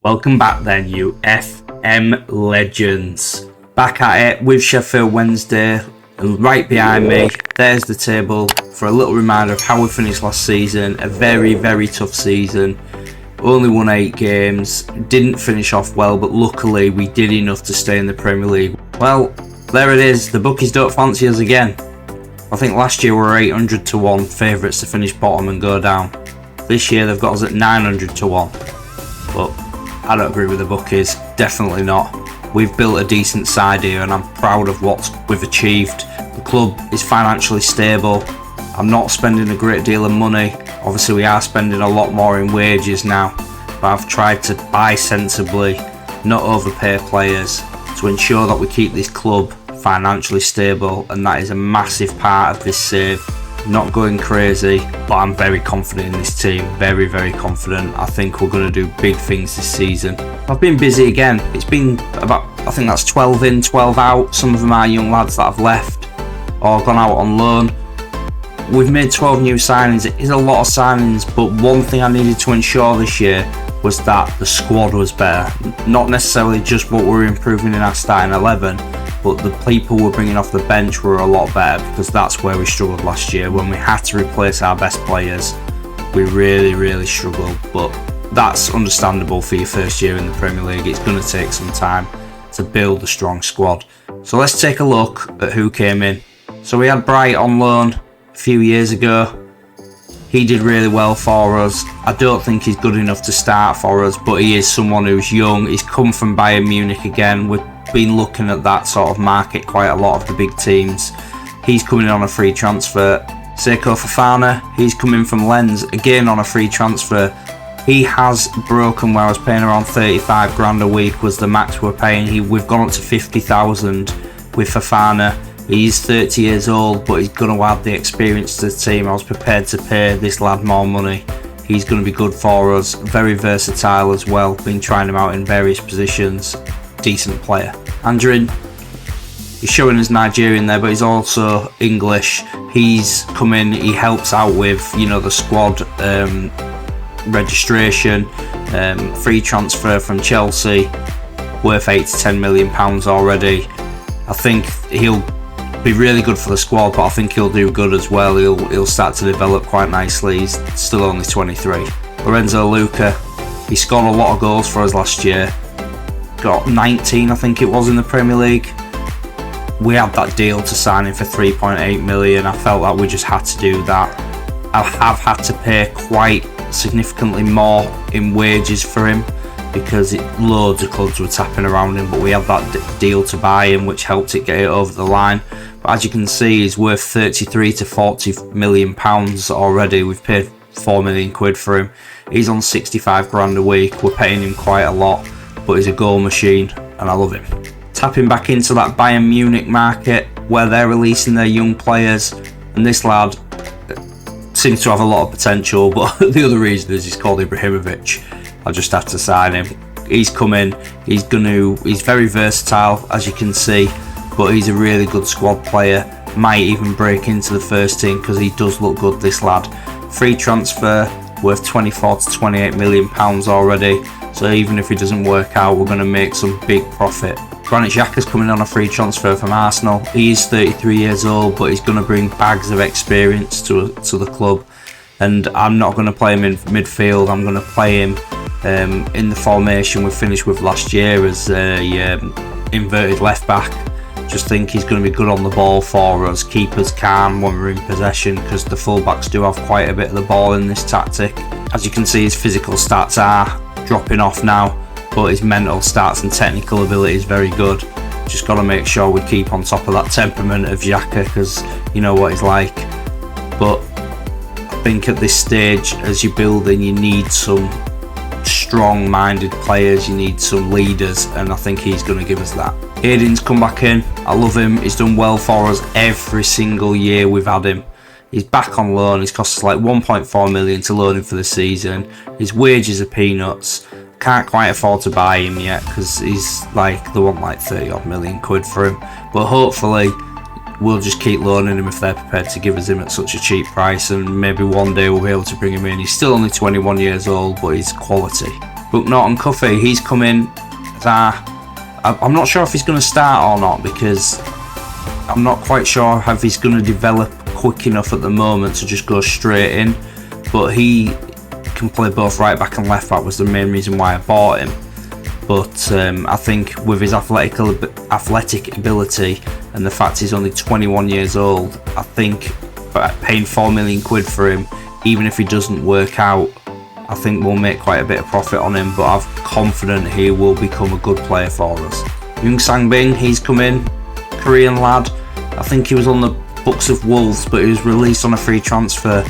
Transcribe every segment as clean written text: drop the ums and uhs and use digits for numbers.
Welcome back then, you FM legends. Back at it with Sheffield Wednesday, and right behind me, there's the table for a little reminder of how we finished last season. A very, very tough season. Only won 8 games, didn't finish off well, but luckily we did enough to stay in the Premier League. Well, there it is, the bookies don't fancy us again. I think last year we were 800 to 1 favourites to finish bottom and go down. This year they've got us at 900 to 1. But I don't agree with the bookies, definitely not. We've built a decent side here and I'm proud of what we've achieved. The club is financially stable. I'm not spending a great deal of money. Obviously we are spending a lot more in wages now, but I've tried to buy sensibly, not overpay players, to ensure that we keep this club financially stable, and that is a massive part of this save. Not going crazy, but I'm very confident in this team, very, very confident. I think we're going to do big things this season. I've been busy again. It's been about, I think that's 12 in, 12 out. Some of them are young lads that have left or gone out on loan. We've made 12 new signings. It is a lot of signings, but one thing I needed to ensure this year was that the squad was better. Not necessarily just what we're improving in our starting 11, but the people we're bringing off the bench were a lot better, because that's where we struggled last year. When we had to replace our best players, we really, really struggled. But that's understandable for your first year in the Premier League. It's going to take some time to build a strong squad. So let's take a look at who came in. So we had Bright on loan a few years ago. He did really well for us. I don't think he's good enough to start for us, but he is someone who's young. He's come from Bayern Munich again. We've been looking at that sort of market quite a lot of the big teams. He's coming on a free transfer. Seko Fofana, he's coming from Lens, again on a free transfer. He has broken where I was paying around 35 grand a week was the max we're paying. We've gone up to 50,000 with Fofana. He's 30 years old, but he's going to add the experience to the team. I was prepared to pay this lad more money. He's going to be good for us. Very versatile as well. Been trying him out in various positions. Decent player. Andrin, he's showing as Nigerian there, but he's also English. He's come in, he helps out with, the squad registration. Free transfer from Chelsea, worth 8 to 10 million pounds already. I think he'll be really good for the squad, but I think he'll do good as well. He'll start to develop quite nicely. He's still only 23. Lorenzo Luca, he scored a lot of goals for us last year. Got 19, I think it was, in the Premier League. We had that deal to sign him for 3.8 million. I felt that we just had to do that. I have had to pay quite significantly more in wages for him, because loads of clubs were tapping around him, but we had that deal to buy him, which helped it get it over the line. But as you can see, he's worth 33 to 40 million pounds already. We've paid 4 million quid for him. He's on 65 grand a week. We're paying him quite a lot, but he's a goal machine and I love him. Tapping back into that Bayern Munich market where they're releasing their young players, and this lad seems to have a lot of potential, but the other reason is he's called Ibrahimovic. I just have to sign him. He's come in, he's very versatile, as you can see, but he's a really good squad player. Might even break into the first team because he does look good, this lad. Free transfer, worth 24 to 28 million pounds already. So even if he doesn't work out, we're going to make some big profit. Granit Xhaka's coming on a free transfer from Arsenal. He is 33 years old, but he's going to bring bags of experience to the club. And I'm not going to play him in midfield. I'm going to play him in the formation we finished with last year as a inverted left back. Just think he's going to be good on the ball for us, keep us calm when we're in possession, because the fullbacks do have quite a bit of the ball in this tactic. As you can see, his physical stats are dropping off now, but his mental stats and technical ability is very good. Just got to make sure we keep on top of that temperament of Xhaka, because you know what he's like. But I think at this stage, as you're building, you need some strong-minded players, you need some leaders, and I think he's going to give us that. Aiden's come back in. I love him. He's done well for us every single year we've had him. He's back on loan. He's cost us like 1.4 million to loan him for the season. His wages are peanuts. Can't quite afford to buy him yet because he's like, they want like 30 odd million quid for him. But hopefully we'll just keep loaning him if they're prepared to give us him at such a cheap price, and maybe one day we'll be able to bring him in. He's still only 21 years old, but he's quality. Brooke Norton-Cuffy, he's come in as I'm not sure if he's going to start or not, because I'm not quite sure if he's going to develop quick enough at the moment to just go straight in, but he can play both right back and left back, was the main reason why I bought him. But I think with his athletic ability and the fact he's only 21 years old, I think paying £4 million for him, even if he doesn't work out, I think we'll make quite a bit of profit on him, but I'm confident he will become a good player for us. Young Sang-bin, he's come in, Korean lad. I think he was on the books of Wolves, but he was released on a free transfer.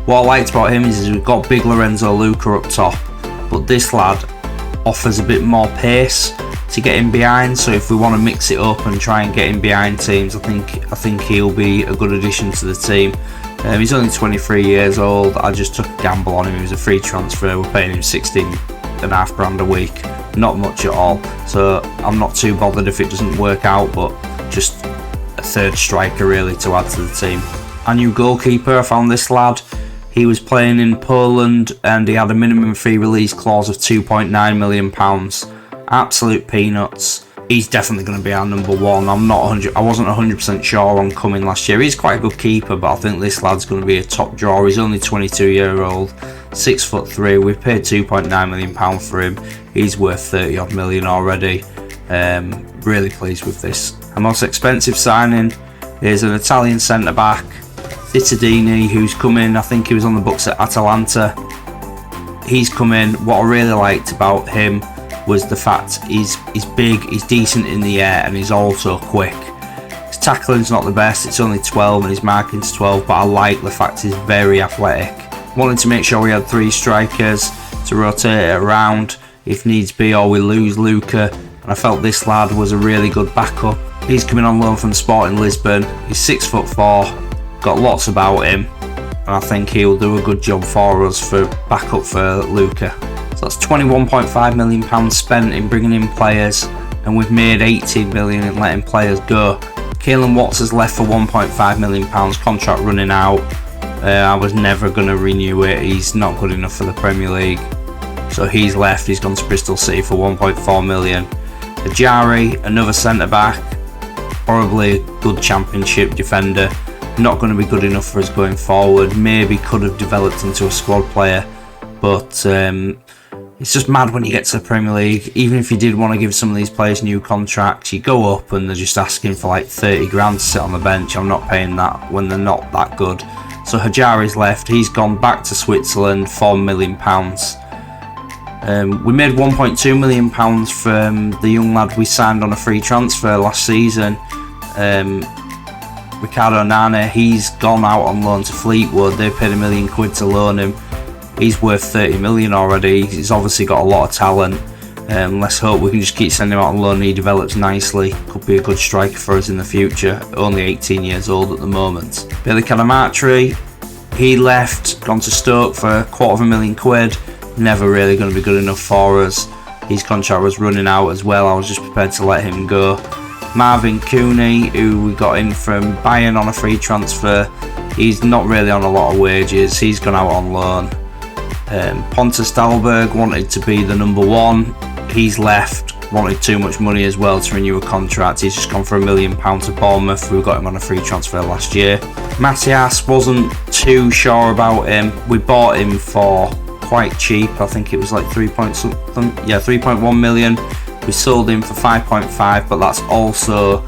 What I liked about him is we've got big Lorenzo Luca up top, but this lad offers a bit more pace to get in behind, so if we want to mix it up and try and get in behind teams, I think he'll be a good addition to the team. He's only 23 years old. I just took a gamble on him. He was a free transfer. We're paying him £16.5 a week, not much at all, so I'm not too bothered if it doesn't work out, but just a third striker really to add to the team. Our new goalkeeper, I found this lad. He was playing in Poland and he had a minimum fee release clause of £2.9 million. Absolute peanuts. He's definitely going to be our number one. I wasn't 100% sure on coming last year. He's quite a good keeper, but I think this lad's going to be a top drawer. He's only 22-year-old, 6'3". We've paid £2.9 million for him. He's worth 30 odd million already. Really pleased with this. Our most expensive signing is an Italian centre back, Cittadini, who's come in. I think he was on the books at Atalanta. He's come in. What I really liked about him was the fact he's big, he's decent in the air, and he's also quick. His tackling's not the best, it's only 12 and his marking's 12, but I like the fact he's very athletic. Wanted to make sure we had 3 strikers to rotate it around if needs be, or we lose Luca, and I felt this lad was a really good backup. He's coming on loan from Sporting Lisbon. He's 6'4", got lots about him, and I think he'll do a good job for us for backup for Luca. So that's £21.5 million spent in bringing in players, and we've made £18 million in letting players go. Keelan Watts has left for £1.5 million, contract running out. I was never going to renew it. He's not good enough for the Premier League, so he's left. He's gone to Bristol City for £1.4 million. Ajari, another centre back, probably a good Championship defender. Not going to be good enough for us going forward. Maybe could have developed into a squad player, but it's just mad when you get to the Premier League. Even if you did want to give some of these players new contracts, you go up and they're just asking for like 30 grand to sit on the bench. I'm not paying that when they're not that good. So Hajari's left. He's gone back to Switzerland, £4 million. We made £1.2 million from the young lad we signed on a free transfer last season. Ricardo Nane, he's gone out on loan to Fleetwood. They paid £1 million to loan him. He's worth 30 million already. He's obviously got a lot of talent. Let's hope we can just keep sending him out on loan. He develops nicely. Could be a good striker for us in the future. Only 18 years old at the moment. Billy Canamatri, he left, gone to Stoke for £250,000. Never really going to be good enough for us. His contract was running out as well. I was just prepared to let him go. Marvin Cooney, who we got in from Bayern on a free transfer. He's not really on a lot of wages. He's gone out on loan. Pontus Dahlberg wanted to be the number one. He's left, wanted too much money as well to renew a contract. He's just gone for £1 million to Bournemouth. We got him on a free transfer last year. Matthias, wasn't too sure about him. We bought him for quite cheap. I think it was like 3.1 million. We sold him for 5.5, but that's also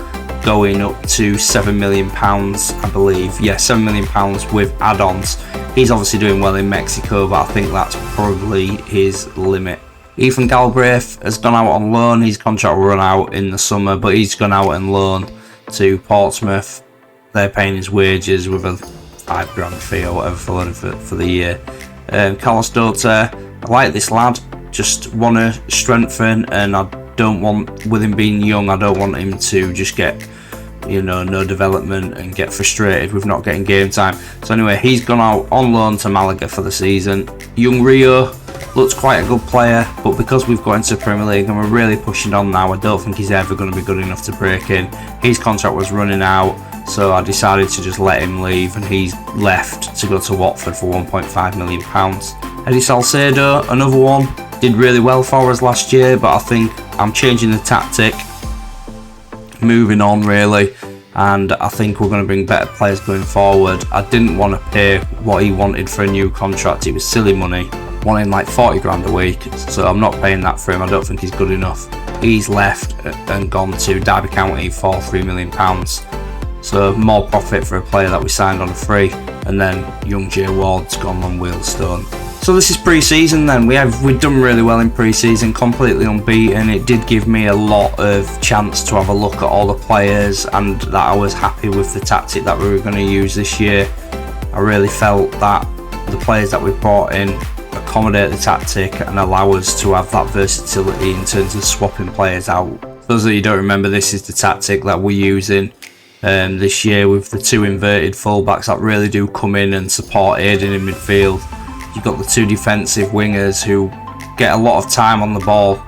going up to £7 million, I believe. Yeah, £7 million with add-ons. He's obviously doing well in Mexico, but I think that's probably his limit. Ethan Galbraith has gone out on loan. His contract will run out in the summer, but he's gone out on loan to Portsmouth. They're paying his wages with a £5,000 fee or whatever for the year. Carlos Dota, I like this lad. Just want to strengthen, and I don't want, with him being young, I don't want him to just get, no development and get frustrated with not getting game time. So anyway, he's gone out on loan to Malaga for the season. Young Rio looks quite a good player, but because we've got into the Premier League and we're really pushing on now, I don't think he's ever going to be good enough to break in. His contract was running out, so I decided to just let him leave, and he's left to go to Watford for £1.5 million. Eddie Salcedo, another one. did really well for us last year, but I think I'm changing the tactic, moving on really, and I think we're going to bring better players going forward. I didn't want to pay what he wanted for a new contract. It was silly money, wanting like 40 grand a week, so I'm not paying that for him. I don't think he's good enough. He's left and gone to Derby County for £3 million. So more profit for a player that we signed on a free, and then young Jay Ward's gone on Wheelstone. So this is pre-season then. We've done really well in pre-season, completely unbeaten. It did give me a lot of chance to have a look at all the players, and that I was happy with the tactic that we were going to use this year. I really felt that the players that we brought in accommodate the tactic and allow us to have that versatility in terms of swapping players out. For those of you who don't remember, this is the tactic that we're using this year with the two inverted fullbacks that really do come in and support Aiden in midfield. You've got the two defensive wingers who get a lot of time on the ball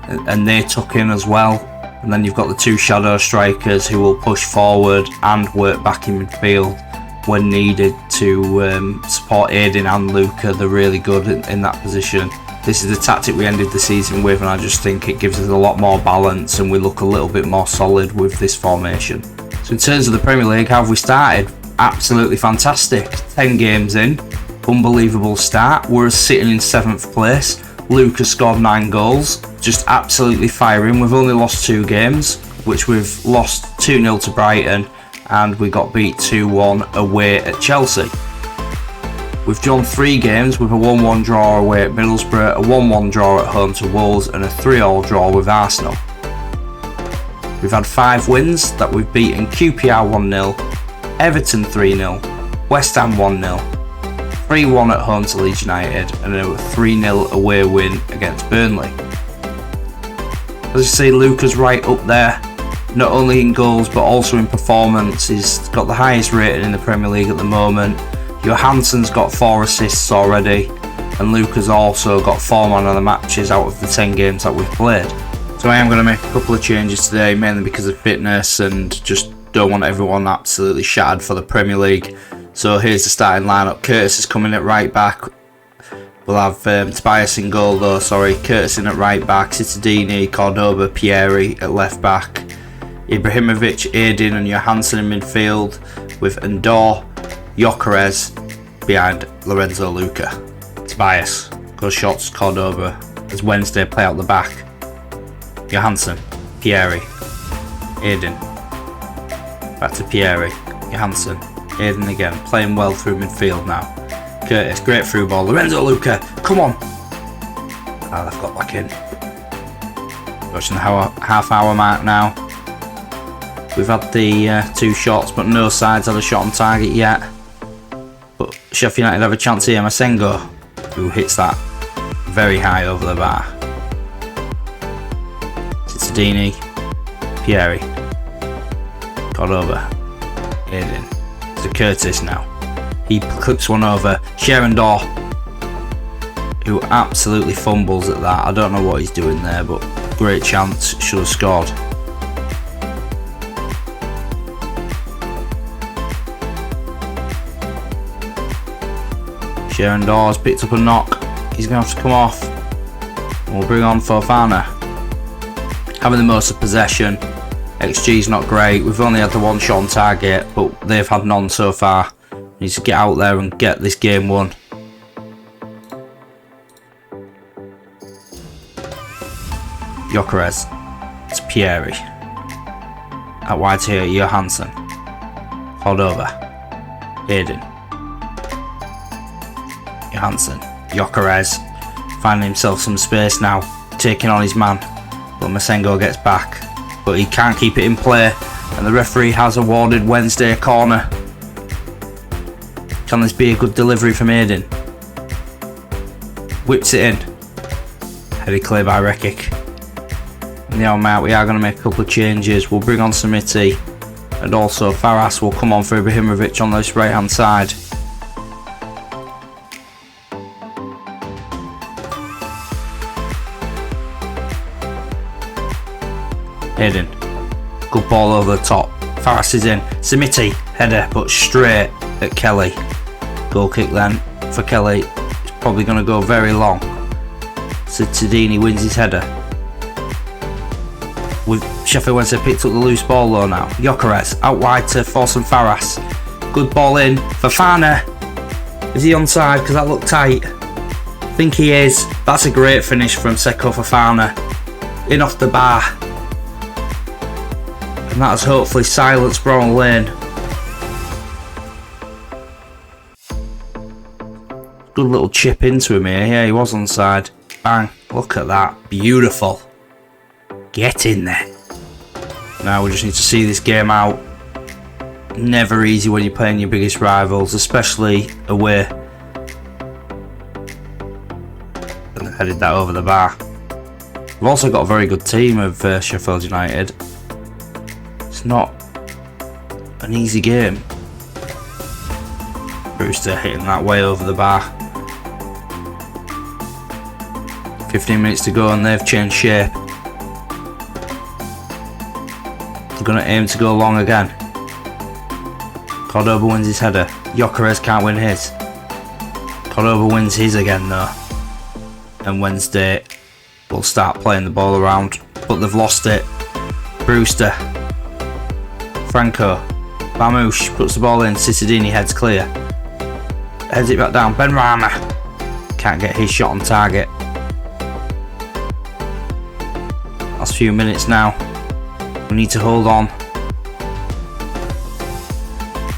and they tuck in as well. And then you've got the two shadow strikers who will push forward and work back in midfield when needed to support Aiden and Luca. They're really good in that position. This is the tactic we ended the season with, and I just think it gives us a lot more balance and we look a little bit more solid with this formation. So in terms of the Premier League, how have we started? Absolutely fantastic. 10 games in, unbelievable start. We're sitting in 7th place. Luca scored 9 goals, just absolutely firing. We've only lost 2 games, which we've lost 2-0 to Brighton, and we got beat 2-1 away at Chelsea. We've drawn 3 games with a 1-1 draw away at Middlesbrough, a 1-1 draw at home to Wolves, and a 3-3 draw with Arsenal. We've had 5 wins that we've beaten: QPR 1-0, Everton 3-0, West Ham 1-0, 3-1 at home to Leeds United, and a 3-0 away win against Burnley. As you see, Luca's right up there, not only in goals but also in performance. He's got the highest rating in the Premier League at the moment. Johansson's got 4 assists already, and Luca's also got 4 man of the matches out of the 10 games that we've played. So I am going to make a couple of changes today, mainly because of fitness and just don't want everyone absolutely shattered for the Premier League. So here's the starting lineup. Curtis is coming at right back. We'll have Tobias in goal though, Curtis in at right back, Cittadini, Cordoba, Pieri at left back, Ibrahimovic, Aiden and Johansson in midfield, with Andor, Gyökeres behind Lorenzo Luca. Tobias goes shots, Cordoba, as Wednesday play out the back. Johansson, Pieri, Aiden, back to Pieri, Johansson, Aiden again, playing well through midfield now. Curtis, great through ball, Lorenzo Luca, come on! They've got back in. Watching the half hour mark now. We've had the 2 shots, but no sides had a shot on target yet. But Sheffield United have a chance here. Masengo, who hits that very high over the bar. Cittadini, Pieri, Cordoba, Aiden. To Curtis now. He clips one over. Sherendor, who absolutely fumbles at that. I don't know what he's doing there, but great chance. Should have scored. Sherendor's picked up a knock. He's going to have to come off. We'll bring on Fofana. Having the most of possession. XG's not great. We've only had the 1 shot on target, but they've had none so far. We need to get out there and get this game won. Gyökeres. It's Pieri. At wide here, Johansson. Cordoba. Aiden. Johansson. Gyökeres. Finding himself some space now. Taking on his man. But Masengo gets back. But he can't keep it in play, and the referee has awarded Wednesday a corner. Can this be a good delivery from Aiden? Whips it in. Headed clear by Rekic. In the on out, we are going to make a couple of changes. We'll bring on Samiti, and also Faras will come on for Ibrahimovic on this right hand side. Aiden, good ball over the top. Faras is in. Samiti, header, but straight at Kelly. Goal kick then for Kelly. It's probably going to go very long. Cittadini wins his header. With Sheffield Wednesday picked up the loose ball though now. Gyökeres out wide to Forson Farras. Good ball in. Fofana. Is he onside? Because that looked tight. I think he is. That's a great finish from Seko Fofana. In off the bar. And that has hopefully silenced Bronwyn Lane. Good little chip into him here. Yeah, he was onside. Bang. Look at that. Beautiful. Get in there. Now we just need to see this game out. Never easy when you're playing your biggest rivals, especially away. And they headed that over the bar. We've also got a very good team of Sheffield United. It's not an easy game. Brewster hitting that way over the bar. 15 minutes to go and they've changed shape. They're going to aim to go long again. Cordoba wins his header. Gyökeres can't win his. Cordoba wins his again though. And Wednesday will start playing the ball around. But they've lost it. Brewster. Franco. Bamouche puts the ball in. Cittadini heads clear. Heads it back down. Benrahma. Can't get his shot on target. Last few minutes now. We need to hold on.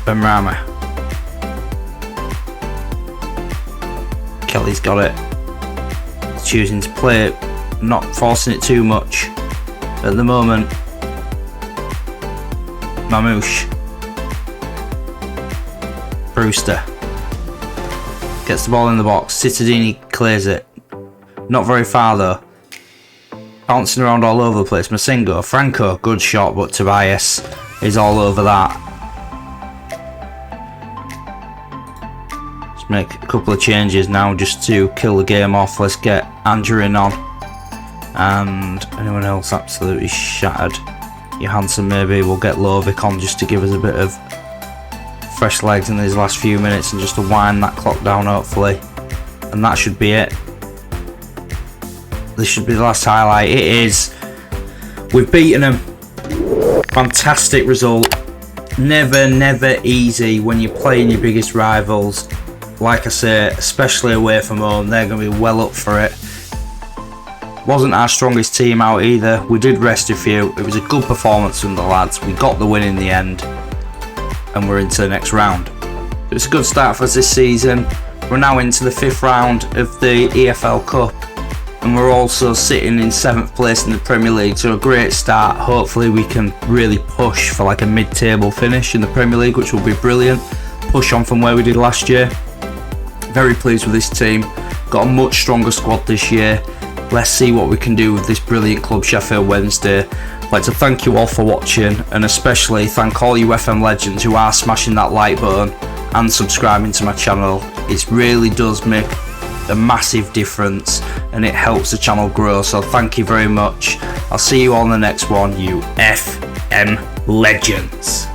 Benrahma. Kelly's got it. He's choosing to play it, not forcing it too much. At the moment, Mamouche. Brewster. Gets the ball in the box. Cittadini clears it. Not very far though. Bouncing around all over the place. Masingo, Franco, good shot, but Tobias is all over that. Let's make a couple of changes now just to kill the game off. Let's get Andrew in on. And anyone else absolutely shattered. Johansson maybe. We'll get Lovic on just to give us a bit of fresh legs in these last few minutes and just to wind that clock down hopefully. And that should be it. This should be the last highlight. It is. We've beaten them. Fantastic result. Never easy when you're playing your biggest rivals. Like I say, especially away from home, they're going to be well up for it. Wasn't our strongest team out either. We did rest a few. It was a good performance from the lads. We got the win in the end. And we're into the next round. It's a good start for us this season. We're now into the 5th round of the EFL Cup. And we're also sitting in 7th place in the Premier League, so a great start. Hopefully we can really push for like a mid-table finish in the Premier League, which will be brilliant. Push on from where we did last year. Very pleased with this team. Got a much stronger squad this year. Let's see what we can do with this brilliant club, Sheffield Wednesday. I'd like to thank you all for watching, and especially thank all you FM legends who are smashing that like button and subscribing to my channel. It really does make a massive difference and it helps the channel grow, so thank you very much. I'll see you all in the next one, you FM legends.